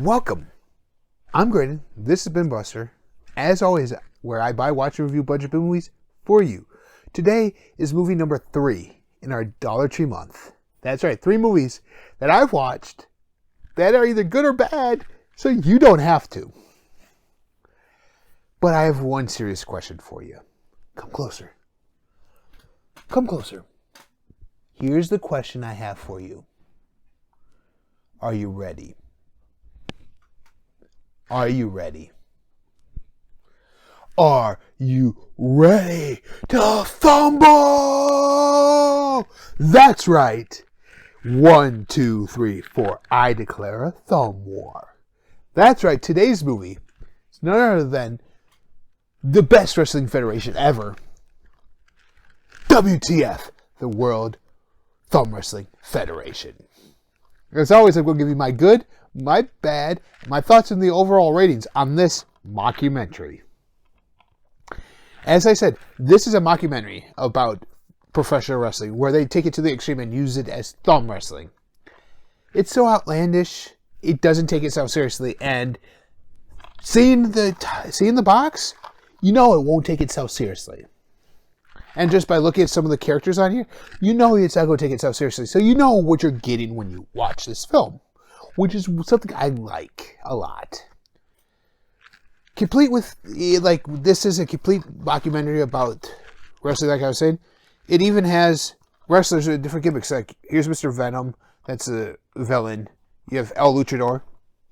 Welcome. I'm Graydon. This has been Buster. As always, where I buy, watch, and review budget movies for you. Today is movie number 3 in our Dollar Tree month. That's right, 3 movies that I've watched that are either good or bad, so you don't have to. But I have one serious question for you. Come closer. Come closer. Here's the question I have for you. Are you ready? Are you ready? Are you ready to fumble? That's right. 1, 2, 3, 4. I declare a thumb war. That's right. Today's movie is none other than the best wrestling federation ever. WTF, the World Thumb Wrestling Federation. As always, I'm going to give you my good, my bad, my thoughts on the overall ratings on this mockumentary. As I said, this is a mockumentary about professional wrestling where they take it to the extreme and use it as thumb wrestling. It's so outlandish, it doesn't take itself seriously, and seeing the box, you know it won't take itself seriously. And just by looking at some of the characters on here, you know it's not going to take itself seriously. So you know what you're getting when you watch this film, which is something I like a lot. Complete with, like, this is a complete documentary about wrestling, like I was saying. It even has wrestlers with different gimmicks. Like, here's Mr. Venom, that's a villain. You have El Luchador.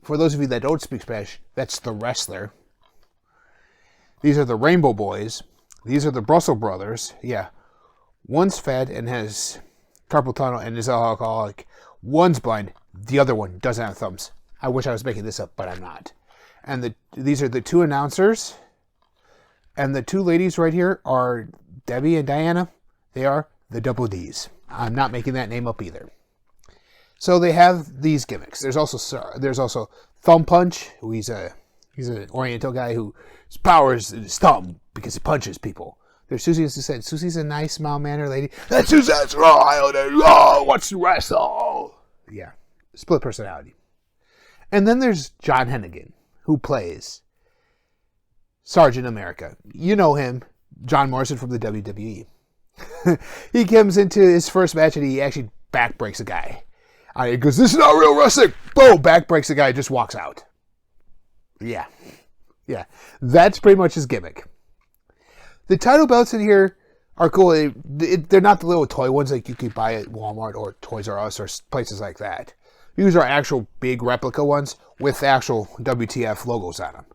For those of you that don't speak Spanish, that's the wrestler. These are the Rainbow Boys. These are the Brussels Brothers. Yeah. One's fat and has carpal tunnel and is alcoholic. One's blind. The other one doesn't have thumbs. I wish I was making this up, but I'm not. And these are the 2 announcers. And the 2 ladies right here are Debbie and Diana. They are the Double Ds. I'm not making that name up either. So they have these gimmicks. There's also Thumb Punch, who he's an Oriental guy whose power is his thumb because he punches people. There's Susie, as I said. Susie's a nice, mild-mannered lady. That's Susan's wild and wants to wrestle. Yeah, split personality. And then there's John Hennigan, who plays Sergeant America. You know him, John Morrison from the WWE. He comes into his first match and he actually backbreaks a guy. He goes, "This is not real wrestling." Boom, backbreaks a guy, just walks out. Yeah. That's pretty much his gimmick. The title belts in here are cool. They're not the little toy ones like you could buy at Walmart or Toys R Us or places like that. These are actual big replica ones with actual WTF logos on them.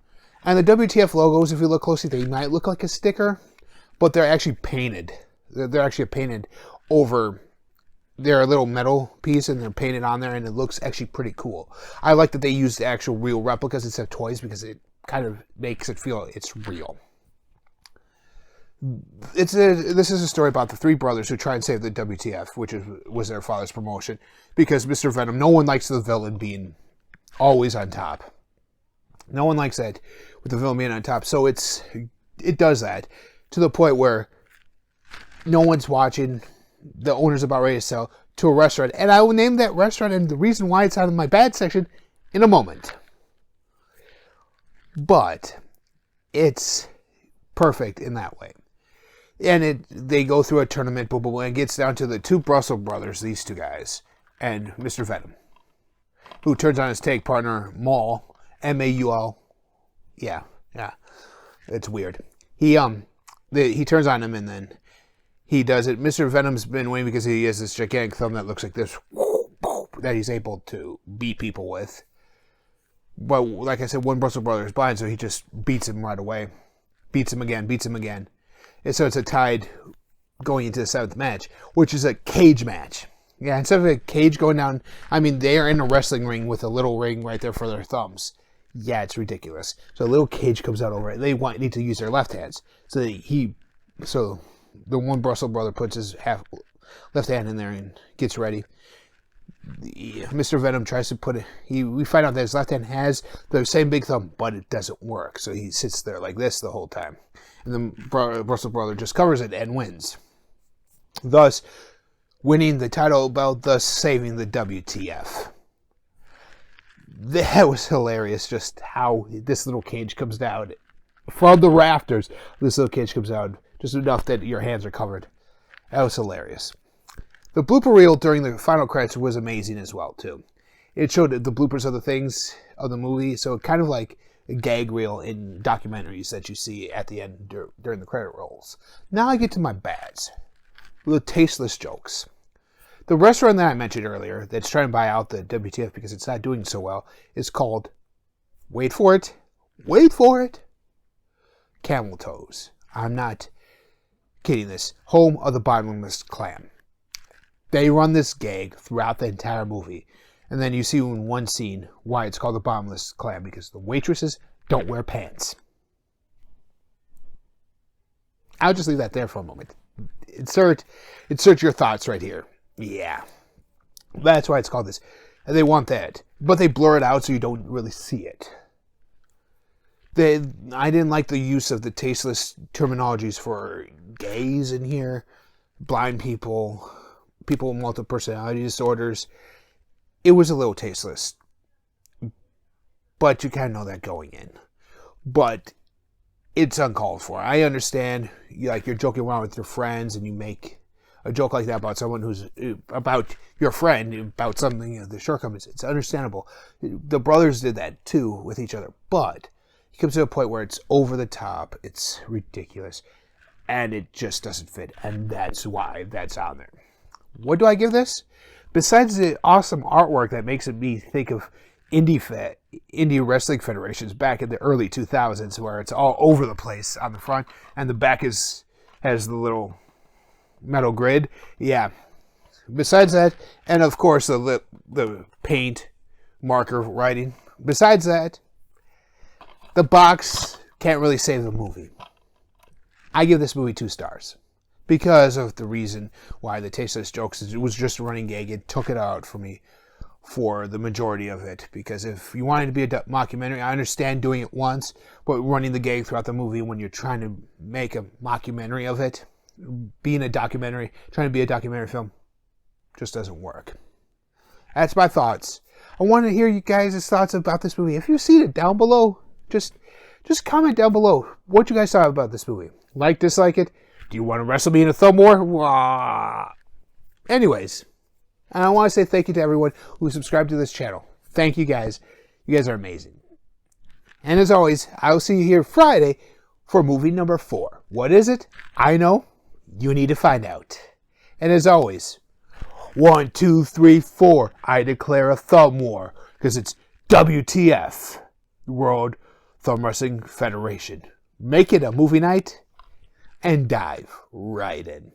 And the WTF logos, if you look closely, they might look like a sticker, but they're actually painted. They're actually painted over their little metal piece, and they're painted on there, and it looks actually pretty cool. I like that they use the actual real replicas instead of toys because it kind of makes it feel it's real. This is a story about the 3 brothers who try and save the WTF, which was their father's promotion, because Mr. Venom, no one likes the villain being always on top. No one likes that with the villain being on top. So it does that to the point where no one's watching. The owner's about ready to sell to a restaurant, and I will name that restaurant and the reason why it's out of my bad section in a moment. But it's perfect in that way. And they go through a tournament, boom, boom, and it gets down to the 2 Brussels brothers, these 2 guys, and Mr. Venom, who turns on his tag partner, Maul, M-A-U-L. Yeah, it's weird. He turns on him, and then he does it. Mr. Venom's been winning because he has this gigantic thumb that looks like this, that he's able to beat people with. But like I said, one Brussels brother is blind, so he just beats him right away. Beats him again. And so it's a tied going into the 7th match, which is a cage match. Yeah, instead of a cage going down, I mean, they are in a wrestling ring with a little ring right there for their thumbs. Yeah, it's ridiculous. So a little cage comes out over it. They need to use their left hands. So the one Brussels brother puts his left hand in there and gets ready. Mr. Venom tries to put it. We find out that his left hand has the same big thumb, but it doesn't work. So he sits there like this the whole time. And the Brussels brother just covers it and wins. Thus, winning the title belt, thus saving the WTF. That was hilarious, just how this little cage comes down from the rafters. This little cage comes down just enough that your hands are covered. That was hilarious. The blooper reel during the final credits was amazing as well, too. It showed the bloopers of the things of the movie, so kind of like a gag reel in documentaries that you see at the end during the credit rolls. Now I get to my bads. The tasteless jokes. The restaurant that I mentioned earlier that's trying to buy out the WTF because it's not doing so well is called, wait for it, Camel Toes. I'm not kidding this. Home of the bottomless clam. They run this gag throughout the entire movie. And then you see in one scene why it's called the bottomless clam, because the waitresses don't wear pants. I'll just leave that there for a moment. Insert your thoughts right here. Yeah. That's why it's called this. And they want that. But they blur it out so you don't really see it. I didn't like the use of the tasteless terminologies for gays in here, blind people, people with multiple personality disorders. It was a little tasteless. But you kind of know that going in. But it's uncalled for. I understand, you're joking around with your friends and you make a joke like that about someone about your friend, about something, the shortcomings. It's understandable. The brothers did that too with each other. But it comes to a point where it's over the top, it's ridiculous, and it just doesn't fit. And that's why that's on there. What do I give this? Besides the awesome artwork that makes me think of indie wrestling federations back in the early 2000s, where it's all over the place on the front, and the back has the little metal grid. Yeah. Besides that, and of course the paint marker writing. Besides that, the box can't really save the movie. I give this movie 2 stars. Because of the reason why the tasteless jokes, it was just a running gag. It took it out for me for the majority of it. Because if you wanted to be a mockumentary, I understand doing it once, but running the gag throughout the movie when you're trying to make a mockumentary of it, trying to be a documentary film, just doesn't work. That's my thoughts. I want to hear you guys' thoughts about this movie. If you've seen it, down below, just comment down below what you guys thought about this movie. Like, dislike it. Do you want to wrestle me in a thumb war? Anyways, and I want to say thank you to everyone who subscribed to this channel. Thank you guys. You guys are amazing. And as always, I will see you here Friday for movie number 4. What is it? I know. You need to find out. And as always, 1, 2, 3, 4. I declare a thumb war because it's WTF, World Thumb Wrestling Federation. Make it a movie night and dive right in.